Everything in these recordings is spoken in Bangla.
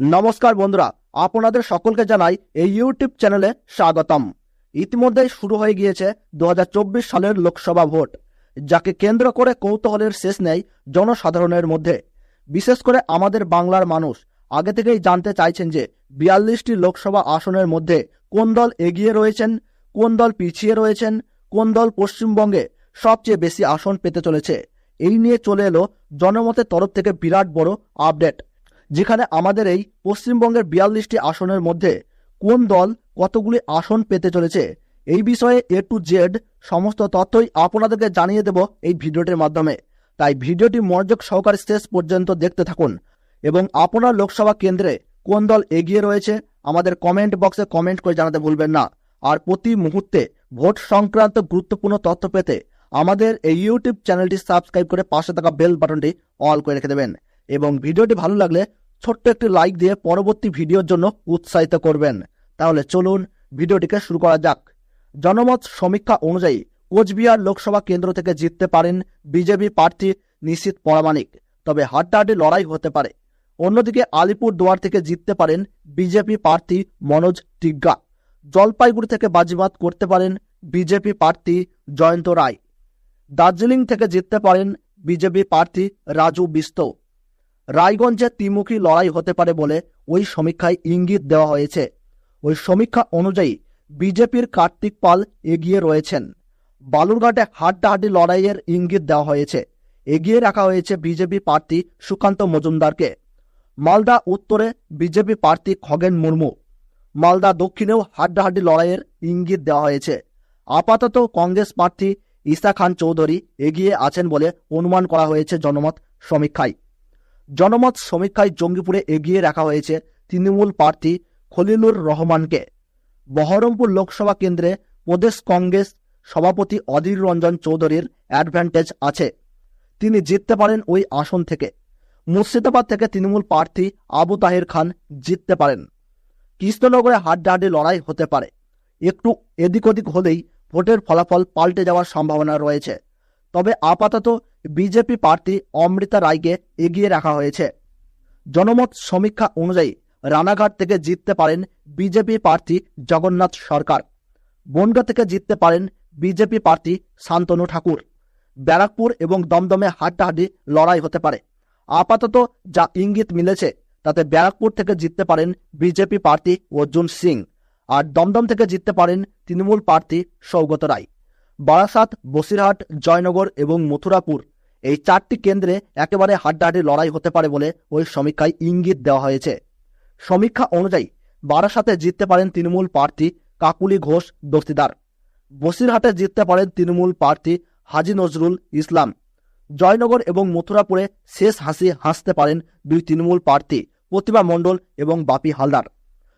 নমস্কার বন্ধুরা, আপনাদের সকলকে জানাই এই ইউটিউব চ্যানেলে স্বাগতম। ইতিমধ্যেই শুরু হয়ে গিয়েছে 2024 সালের লোকসভা ভোট, যাকে কেন্দ্র করে কৌতূহলের শেষ নেই জনসাধারণের মধ্যে। বিশেষ করে আমাদের বাংলার মানুষ আগে থেকেই জানতে চাইছেন যে 42টি লোকসভা আসনের মধ্যে কোন দল এগিয়ে রয়েছেন, কোন দল পিছিয়ে রয়েছেন, কোন দল পশ্চিমবঙ্গে সবচেয়ে বেশি আসন পেতে চলেছে। এই নিয়ে চলে এলো জনমতের তরফ থেকে বিরাট বড় আপডেট, যেখানে আমাদের এই পশ্চিমবঙ্গের 42টি আসনের মধ্যে কোন দল কতগুলি আসন পেতে চলেছে এই বিষয়ে A to Z সমস্ত তথ্যই আপনাদেরকে জানিয়ে দেব এই ভিডিওটির মাধ্যমে। তাই ভিডিওটি মনোযোগ সহকারে শেষ পর্যন্ত দেখতে থাকুন এবং আপনার লোকসভা কেন্দ্রে কোন দল এগিয়ে রয়েছে আমাদের কমেন্ট বক্সে কমেন্ট করে জানাতে ভুলবেন না। আর প্রতি মুহূর্তে ভোট সংক্রান্ত গুরুত্বপূর্ণ তথ্য পেতে আমাদের এই ইউটিউব চ্যানেলটি সাবস্ক্রাইব করে পাশে থাকা বেল বাটনটি অল করে রেখে দেবেন এবং ভিডিওটি ভালো লাগলে ছোট্ট একটি লাইক দিয়ে পরবর্তী ভিডিওর জন্য উৎসাহিত করবেন। তাহলে চলুন ভিডিওটিকে শুরু করা যাক। জনমত সমীক্ষা অনুযায়ী কোচবিহার লোকসভা কেন্দ্র থেকে জিততে পারেন বিজেপি প্রার্থী নিশীথ প্রামাণিক, তবে হাড্ডাহাড্ডি লড়াই হতে পারে। অন্যদিকে আলিপুরদুয়ার থেকে জিততে পারেন বিজেপি প্রার্থী মনোজ টিগ্গা। জলপাইগুড়ি থেকে বাজিমাত করতে পারেন বিজেপি প্রার্থী জয়ন্ত রায়। দার্জিলিং থেকে জিততে পারেন বিজেপি প্রার্থী রাজু বিস্ত। রায়গঞ্জে ত্রিমুখী লড়াই হতে পারে বলে ওই সমীক্ষায় ইঙ্গিত দেওয়া হয়েছে। ওই সমীক্ষা অনুযায়ী বিজেপির কার্তিক পাল এগিয়ে রয়েছেন। বালুরঘাটে হাড্ডাহাড্ডি লড়াইয়ের ইঙ্গিত দেওয়া হয়েছে, এগিয়ে রাখা হয়েছে বিজেপি প্রার্থী সুকান্ত মজুমদারকে। মালদা উত্তরে বিজেপি প্রার্থী খগেন মুর্মু। মালদা দক্ষিণেও হাড্ডাহাড্ডি লড়াইয়ের ইঙ্গিত দেওয়া হয়েছে। আপাতত কংগ্রেস প্রার্থী ঈসা খান চৌধুরী এগিয়ে আছেন বলে অনুমান করা হয়েছে জনমত সমীক্ষায়। জনমত সমীক্ষায় জঙ্গিপুরে এগিয়ে রাখা হয়েছে তৃণমূল প্রার্থী খলিলুর রহমানকে। বহরমপুর লোকসভা কেন্দ্রে প্রদেশ কংগ্রেস সভাপতি অধীর রঞ্জন চৌধুরীর অ্যাডভান্টেজ আছে, তিনি জিততে পারেন ওই আসন থেকে। মুর্শিদাবাদ থেকে তৃণমূল প্রার্থী আবু তাহের খান জিততে পারেন। কৃষ্ণনগরে হাড্ডাহাড্ডি লড়াই হতে পারে, একটু এদিক ওদিক হলেই ভোটের ফলাফল পাল্টে যাওয়ার সম্ভাবনা রয়েছে। তবে আপাতত বিজেপি প্রার্থী অমৃতা রায়কে এগিয়ে রাখা হয়েছে। জনমত সমীক্ষা অনুযায়ী রানাঘাট থেকে জিততে পারেন বিজেপি প্রার্থী জগন্নাথ সরকার। বনগাঁ থেকে জিততে পারেন বিজেপি প্রার্থী শান্তনু ঠাকুর। ব্যারাকপুর এবং দমদমে হাড্ডাহাড্ডি লড়াই হতে পারে। আপাতত যা ইঙ্গিত মিলেছে তাতে ব্যারাকপুর থেকে জিততে পারেন বিজেপি প্রার্থী অর্জুন সিং, আর দমদম থেকে জিততে পারেন তৃণমূল প্রার্থী সৌগত রায়। বারাসাত, বসিরহাট, জয়নগর এবং মথুরাপুর এই 4টি কেন্দ্রে একেবারে হাড্ডাহাড্ডি লড়াই হতে পারে বলে ওই সমীক্ষায় ইঙ্গিত দেওয়া হয়েছে। সমীক্ষা অনুযায়ী বারাসাতে জিততে পারেন তৃণমূল প্রার্থী কাকুলি ঘোষ দস্তিদার। বসিরহাটে জিততে পারেন তৃণমূল প্রার্থী হাজি নজরুল ইসলাম। জয়নগর এবং মথুরাপুরে শেষ হাসি হাসতে পারেন দুই তৃণমূল প্রার্থী প্রতিভা মণ্ডল এবং বাপি হালদার।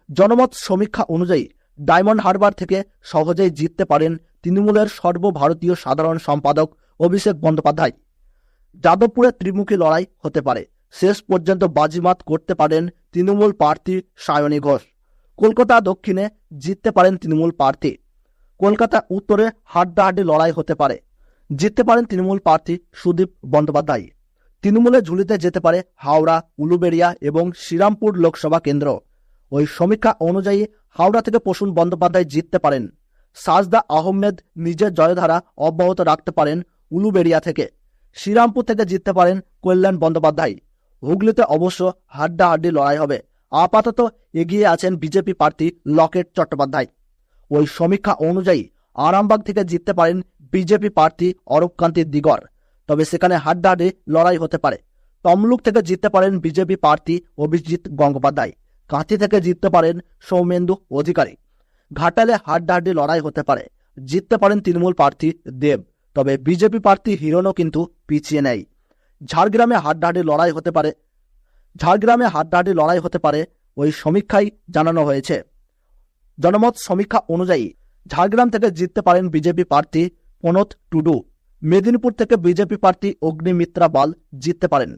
জনমত সমীক্ষা অনুযায়ী ডায়মন্ড হারবার থেকে সহজেই জিততে পারেন তৃণমূলের সর্বভারতীয় সাধারণ সম্পাদক অভিষেক বন্দ্যোপাধ্যায়। যাদবপুরে ত্রিমুখী লড়াই হতে পারে, শেষ পর্যন্ত বাজিমাত করতে পারেন তৃণমূল প্রার্থী সায়নী ঘোষ। কলকাতা দক্ষিণে জিততে পারেন তৃণমূল প্রার্থী। কলকাতা উত্তরে হাড্ডাহাড্ডি লড়াই হতে পারে, জিততে পারেন তৃণমূল প্রার্থী সুদীপ বন্দ্যোপাধ্যায়। তৃণমূলের ঝুলিতে যেতে পারে হাওড়া, উলুবেড়িয়া এবং শ্রীরামপুর লোকসভা কেন্দ্র। ওই সমীক্ষা অনুযায়ী হাওড়া থেকে প্রসূন বন্দ্যোপাধ্যায় জিততে পারেন। সাজদা আহমেদ নিজের জয়ধারা অব্যাহত রাখতে পারেন উলুবেড়িয়া থেকে। শ্রীরামপুর থেকে জিততে পারেন কল্যাণ বন্দ্যোপাধ্যায়। হুগলিতে অবশ্য হাড্ডাহাড্ডি লড়াই হবে। আপাতত এগিয়ে আছেন বিজেপি প্রার্থী লকেট চট্টোপাধ্যায়। ওই সমীক্ষা অনুযায়ী আরামবাগ থেকে জিততে পারেন বিজেপি প্রার্থী অরূপকান্তি দিগর, তবে সেখানে হাড্ডাহাড্ডি লড়াই হতে পারে। তমলুক থেকে জিততে পারেন বিজেপি প্রার্থী অভিজিৎ গঙ্গোপাধ্যায়। কাঁথি থেকে জিততে পারেন সৌমেন্দু অধিকারী। ঘাটালে হাড্ডাহাড্ডি লড়াই হতে পারে, জিততে পারেন তৃণমূল প্রার্থী দেব, তবে বিজেপি প্রার্থী হিরণও কিন্তু পিছিয়ে নেই। ঝাড়গ্রামে হাড্ডাহাড্ডি লড়াই হতে পারে ওই সমীক্ষায় জানানো হয়েছে। জনমত সমীক্ষা অনুযায়ী ঝাড়গ্রাম থেকে জিততে পারেন বিজেপি প্রার্থী প্রণত টুডু। মেদিনীপুর থেকে বিজেপি প্রার্থী অগ্নিমিত্রা পাল জিততে পারেন।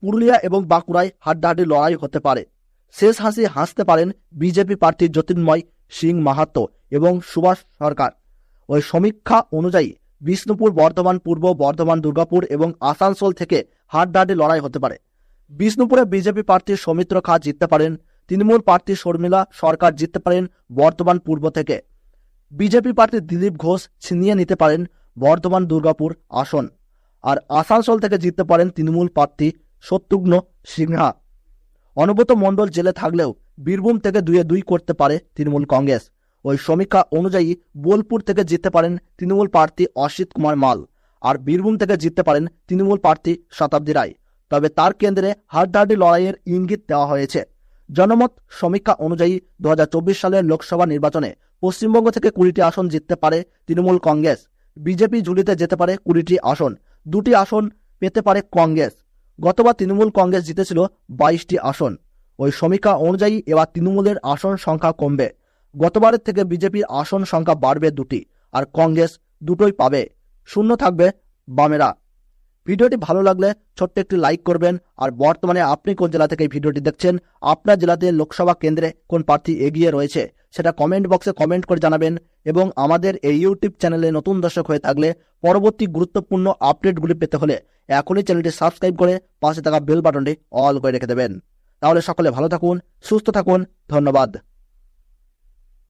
পুরুলিয়া এবং বাঁকুড়ায় হাড্ডাহাড্ডি লড়াই হতে পারে, শেষ হাসি হাসতে পারেন বিজেপি প্রার্থী জ্যোতির্ময় সিং মাহাতো এবং সুভাষ সরকার। ওই সমীক্ষা অনুযায়ী বিষ্ণুপুর, বর্ধমান পূর্ব, বর্ধমান, দুর্গাপুর এবং আসানসোল থেকে হাড্ডাহাড্ডি লড়াই হতে পারে। বিষ্ণুপুরে বিজেপি প্রার্থী সৌমিত্র খা জিততে পারেন। তৃণমূল প্রার্থী শর্মিলা সরকার জিততে পারেন বর্ধমান পূর্ব থেকে। বিজেপি প্রার্থী দিলীপ ঘোষ ছিনিয়ে নিতে পারেন বর্ধমান দুর্গাপুর আসন। আর আসানসোল থেকে জিততে পারেন তৃণমূল প্রার্থী শত্রুঘ্ন সিনহা। অনুব্রত মণ্ডল জেলে থাকলেও বীরভূম থেকে 2-2 করতে পারে তৃণমূল কংগ্রেস। ওই সমীক্ষা অনুযায়ী বোলপুর থেকে জিততে পারেন তৃণমূল প্রার্থী অসিত কুমার মাল, আর বীরভূম থেকে জিততে পারেন তৃণমূল প্রার্থী শতাব্দী রায়। তবে তার কেন্দ্রে হাড্ডাহাড্ডি লড়াইয়ের ইঙ্গিত দেওয়া হয়েছে। জনমত সমীক্ষা অনুযায়ী 2024 সালের লোকসভা নির্বাচনে পশ্চিমবঙ্গ থেকে 20টি আসন জিততে পারে তৃণমূল কংগ্রেস। বিজেপি ঝুলিতে যেতে পারে 20টি আসন, 2টি আসন পেতে পারে কংগ্রেস। গতবার তৃণমূল কংগ্রেস জিতেছিল 22টি আসন। ওই সমীক্ষা অনুযায়ী এবার তৃণমূলের আসন সংখ্যা কমবে। গতবারের থেকে বিজেপির আসন সংখ্যা বাড়বে 2টি, আর কংগ্রেস 2টোই পাবে। শূন্য থাকবে বামেরা। ভিডিওটি ভালো লাগলে ছোট্ট একটি লাইক করবেন। আর বর্তমানে আপনি কোন জেলা থেকে এই ভিডিওটি দেখছেন, আপনার জেলাতে লোকসভা কেন্দ্রে কোন প্রার্থী এগিয়ে রয়েছে সেটা কমেন্ট বক্সে কমেন্ট করে জানাবেন। এবং আমাদের এই ইউটিউব চ্যানেলে নতুন দর্শক হয়ে থাকলে পরবর্তী গুরুত্বপূর্ণ আপডেটগুলি পেতে হলে এখনই চ্যানেলটি সাবস্ক্রাইব করে পাশে থাকা বেল বাটনটি অল করে রেখে দেবেন। তাহলে সকলে ভালো থাকুন, সুস্থ থাকুন। ধন্যবাদ।